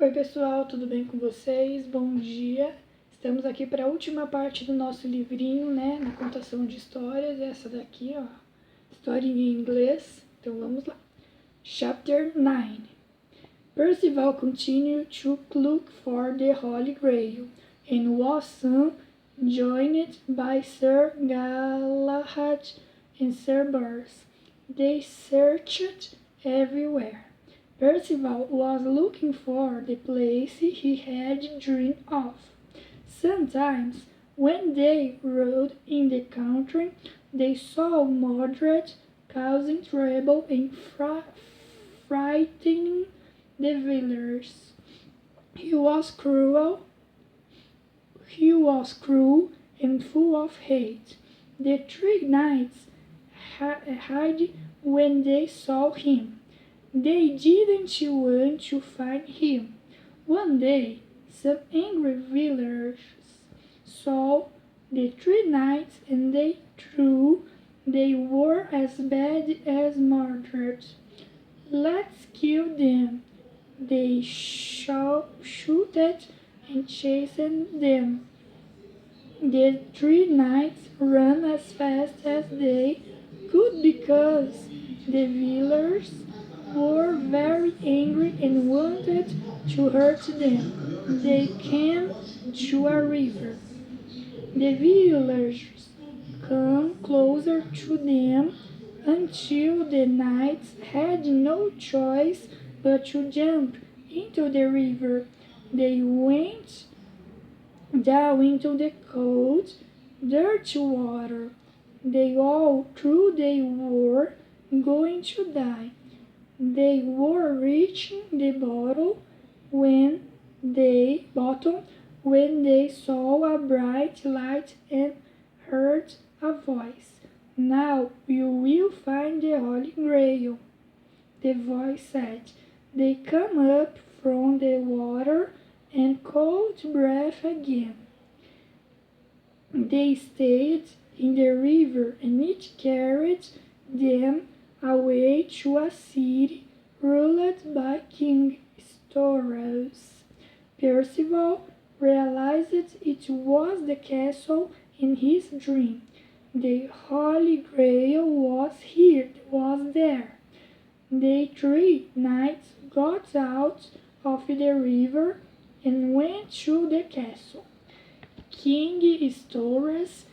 Oi pessoal, tudo bem com vocês? Bom dia! Estamos aqui para a última parte do nosso livrinho, né? Na contação de histórias, essa daqui, ó, historinha em inglês. Então vamos lá. Chapter 9. Percival continued to look for the Holy Grail, and was soon joined by Sir Galahad and Sir Bors. They searched everywhere. Percival was looking for the place he had dreamed of. Sometimes, when they rode in the country, they saw Mordred causing trouble and frightening the villagers. He was cruel and full of hate. The three knights hid when they saw him. They didn't want to find him. One day, some angry villagers saw the three knights and they thought they were as bad as Mordred. "Let's kill them!" They shouted and chased them. The three knights ran as fast as they could because the villagers were very angry and wanted to hurt them. They came to a river. The villagers came closer to them until the knights had no choice but to jump into the river. They went down into the cold, dirty water. They all thought they were going to die. They were reaching the bottom when they saw a bright light and heard a voice. "Now you will find the Holy Grail," the voice said. They came up from the water and caught breath again. They stayed in the river and it carried them away to a city ruled by King Storos. Percival realized it was the castle in his dream. The Holy Grail was there. The three knights got out of the river and went to the castle. King Storos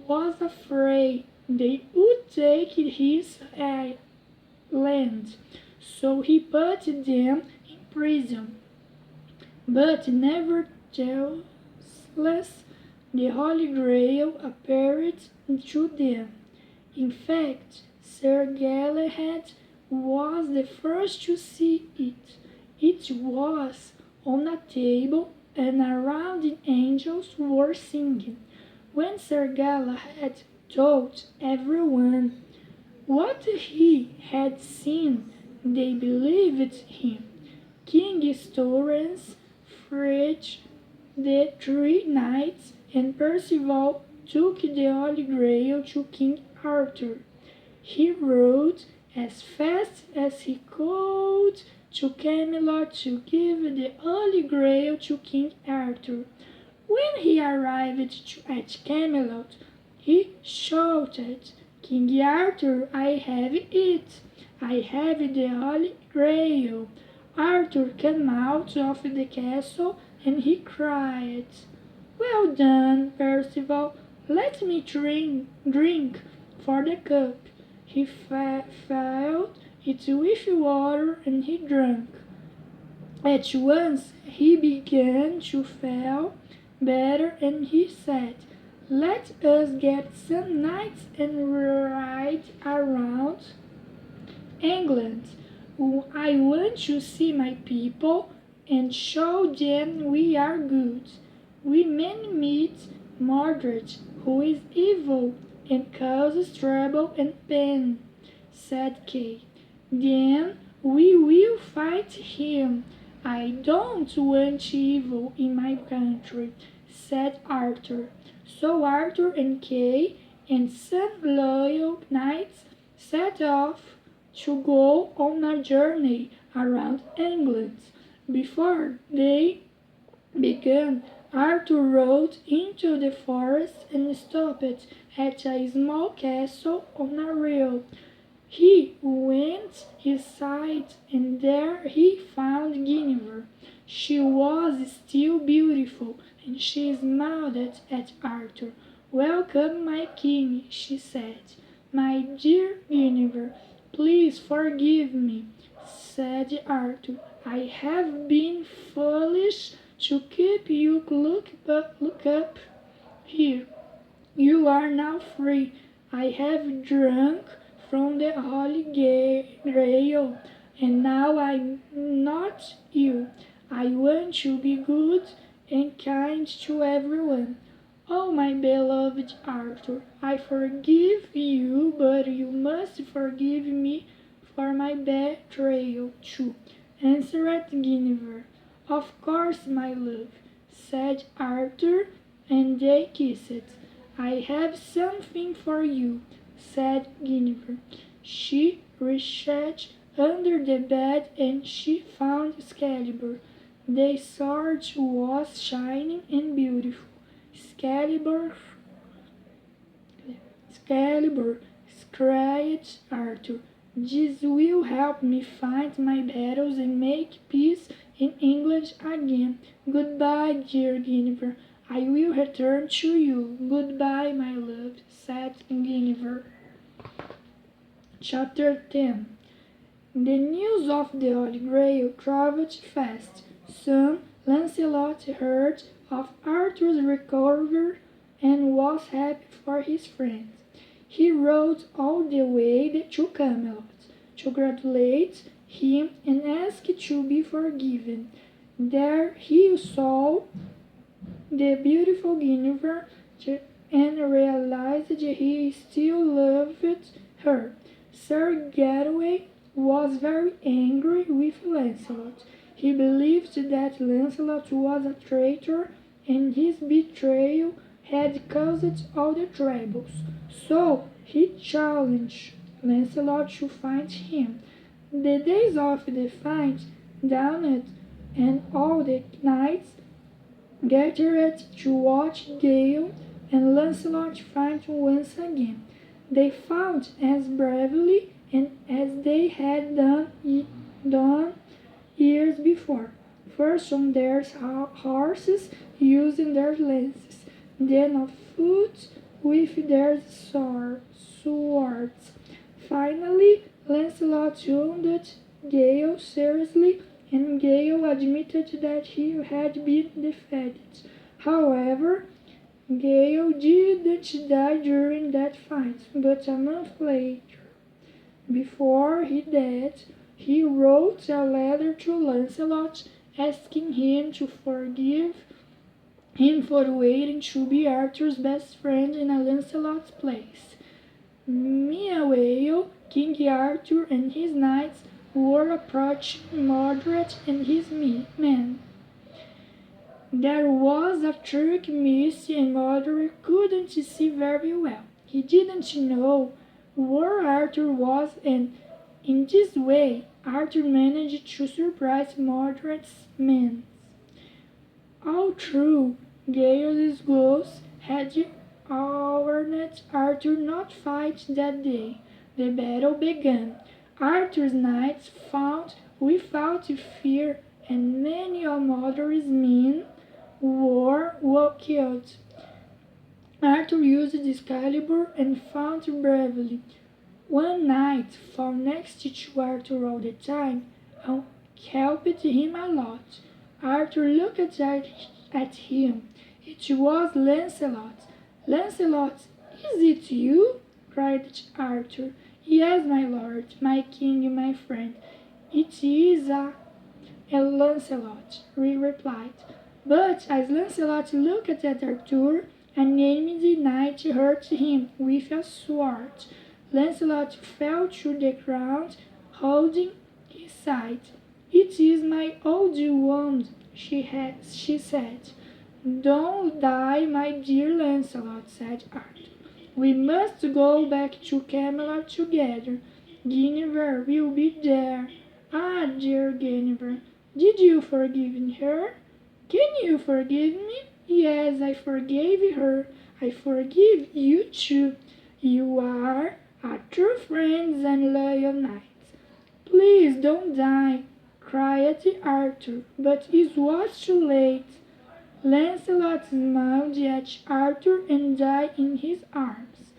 was afraid they would take his land, so he put them in prison. But nevertheless, the Holy Grail appeared to them. In fact, Sir Galahad was the first to see it. It was on a table, and around the angels were singing. When Sir Galahad told everyone what he had seen, they believed him. King Storos freed the three knights, and Percival took the Holy Grail to King Arthur. He rode as fast as he could to Camelot to give the Holy Grail to King Arthur. When he arrived at Camelot, he shouted, "King Arthur, I have it! I have the Holy Grail!" Arthur came out of the castle and he cried, "Well done, Percival! Let me drink for the cup." He filled it with water and he drank. At once he began to feel better and he said, "Let us get some knights and ride around England. I want to see my people and show them we are good. We may meet Mordred, who is evil and causes trouble and pain," said Kay. "Then we will fight him. I don't want evil in my country," said Arthur. So Arthur and Kay and some loyal knights set off to go on a journey around England. Before they began, Arthur rode into the forest and stopped at a small castle on a hill. He went inside, and there he found Guinevere. She was still beautiful, and she smiled at Arthur. "Welcome, my king," she said. "My dear Guinevere, please forgive me," said Arthur. "I have been foolish to keep you look up here. You are now free. I have drunk from the Holy Grail, and now I'm not you. I want to be good and kind to everyone. Oh, my beloved Arthur, I forgive you, but you must forgive me for my betrayal too," answered Guinevere. "Of course, my love," said Arthur, and they kissed. "I have something for you," said Guinevere. She reached under the bed and she found Excalibur. The sword was shining and beautiful. Excalibur, cried Arthur. "This will help me fight my battles and make peace in England again. Goodbye, dear Guinevere. I will return to you. Goodbye, my love," said Guinevere. Chapter 10. The news of the Holy Grail travelled fast. Soon Lancelot heard of Arthur's recovery and was happy for his friend. He rode all the way to Camelot to congratulate him and ask to be forgiven. There he saw the beautiful Guinevere and realized he still loved her. Sir Gawain was very angry with Lancelot. He believed that Lancelot was a traitor and his betrayal had caused all the troubles. So he challenged Lancelot to fight him. The days of the fight dawned, and all the knights gathered to watch Gawain and Lancelot fight once again. They fought as bravely and as they had done years before, first on their horses using their lances, then on foot with their swords. Finally, Lancelot wounded Gawain seriously, and Gawain admitted that he had been defeated. However, Gawain didn't die during that fight, but a month later. Before he died, he wrote a letter to Lancelot asking him to forgive him for waiting to be Arthur's best friend in Lancelot's place. Meanwhile, King Arthur and his knights were approaching Mordred and his men. There was a thick mist and Mordred couldn't see very well. He didn't know where Arthur was, and in this way Arthur managed to surprise Mordred's men. All through Gawain's goals had warned Arthur not fight that day. The battle began. Arthur's knights fought without fear, and many of Mordred's men were killed. Arthur used Excalibur and fought bravely. One knight fought next to Arthur all the time and helped him a lot. Arthur looked at him. It was Lancelot. "Lancelot, is it you?" cried Arthur. "Yes, my lord, my king, my friend. It is Lancelot," he replied. But as Lancelot looked at Arthur, an enemy knight hurt him with a sword. Lancelot fell to the ground, holding his side. "It is my old wound," she said. "Don't die, my dear Lancelot," said Arthur. "We must go back to Camelot together. Guinevere will be there." "Ah, dear Guinevere, Did you forgive her? Can you forgive me? Yes, I forgave her. I forgive you too. You are a true friend and loyal knight. Please don't die, cried Arthur, but it was too late. Lancelot smiled at Arthur and died in his arms.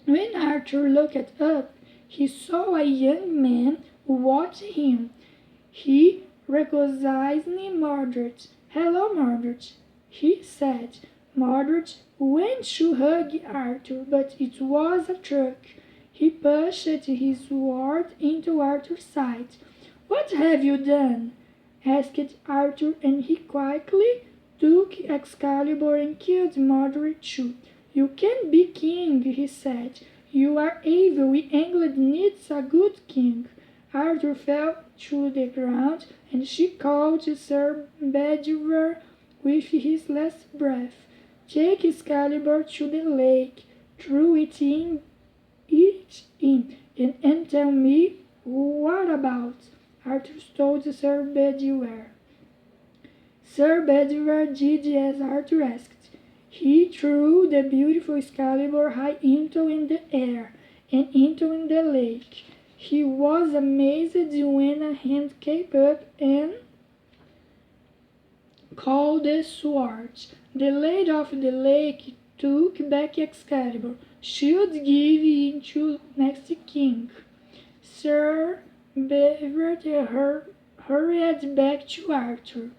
When Arthur looked up, he saw a young man watching him. He recognized Mordred. Hello, Mordred, he said. Mordred went to hug Arthur, but it was a trick. He pushed his sword into Arthur's side. What have you done? Asked Arthur, and he quickly took Excalibur and killed Mordred too. You can't be king, he said. You are evil. England needs a good king. Arthur fell to the ground, and she called Sir Bedivere with his last breath. Take Excalibur to the lake, throw it in, and tell me what about? Arthur told Sir Bedivere. Sir Bedivere did as Arthur asked. He threw the beautiful Excalibur high into the air and into the lake. He was amazed when a hand came up and called the sword. The lady of the lake took back Excalibur. She would give it to next king. Sir Bedivere hurried back to Arthur.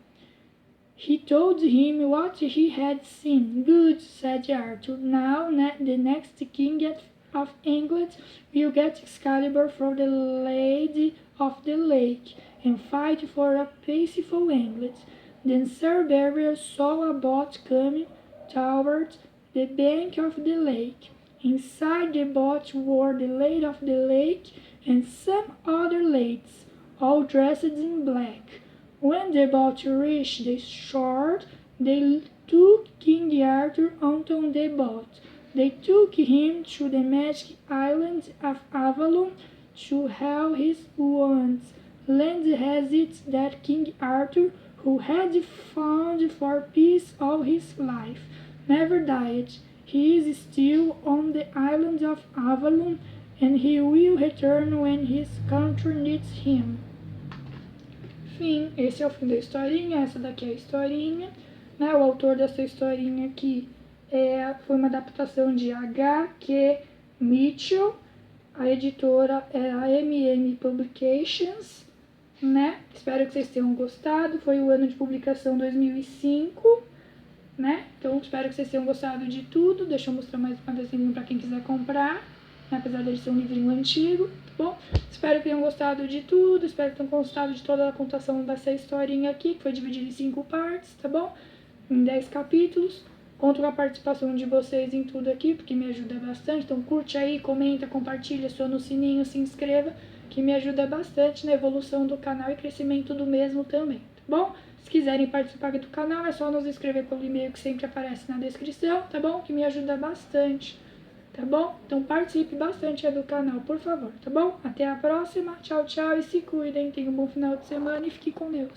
He told him what he had seen. Good, said Arthur. Now the next king of England will get Excalibur from the Lady of the Lake and fight for a peaceful England. Then Sir Bedivere saw a boat coming toward the bank of the lake. Inside the boat were the Lady of the Lake and some other ladies, all dressed in black. When the boat reached the shore, they took King Arthur onto the boat. They took him to the magic island of Avalon to heal his wounds. Legend has it that King Arthur, who had fought for peace all his life, never died. He is still on the island of Avalon, and he will return when his country needs him. Fim, esse é o fim da historinha, essa daqui é a historinha, né? O autor dessa historinha aqui foi uma adaptação de H.Q. Mitchell, a editora é a MM Publications, né? Espero que vocês tenham gostado, foi o ano de publicação 2005, né? Então espero que vocês tenham gostado de tudo, deixa eu mostrar mais uma desenho para quem quiser comprar, né? Apesar de ser um livrinho antigo, tá bom? Espero que tenham gostado de tudo, espero que tenham gostado de toda a contação dessa historinha aqui, que foi dividida em 5 partes, tá bom? Em 10 capítulos. Conto com a participação de vocês em tudo aqui, porque me ajuda bastante. Então curte aí, comenta, compartilha, aciona o sininho, se inscreva, que me ajuda bastante na evolução do canal e crescimento do mesmo também, tá bom? Se quiserem participar aqui do canal, é só nos inscrever pelo e-mail que sempre aparece na descrição, tá bom? Que me ajuda bastante, tá bom? Então participe bastante do canal, por favor, tá bom? Até a próxima, tchau, tchau e se cuidem, tenham um bom final de semana e fiquem com Deus.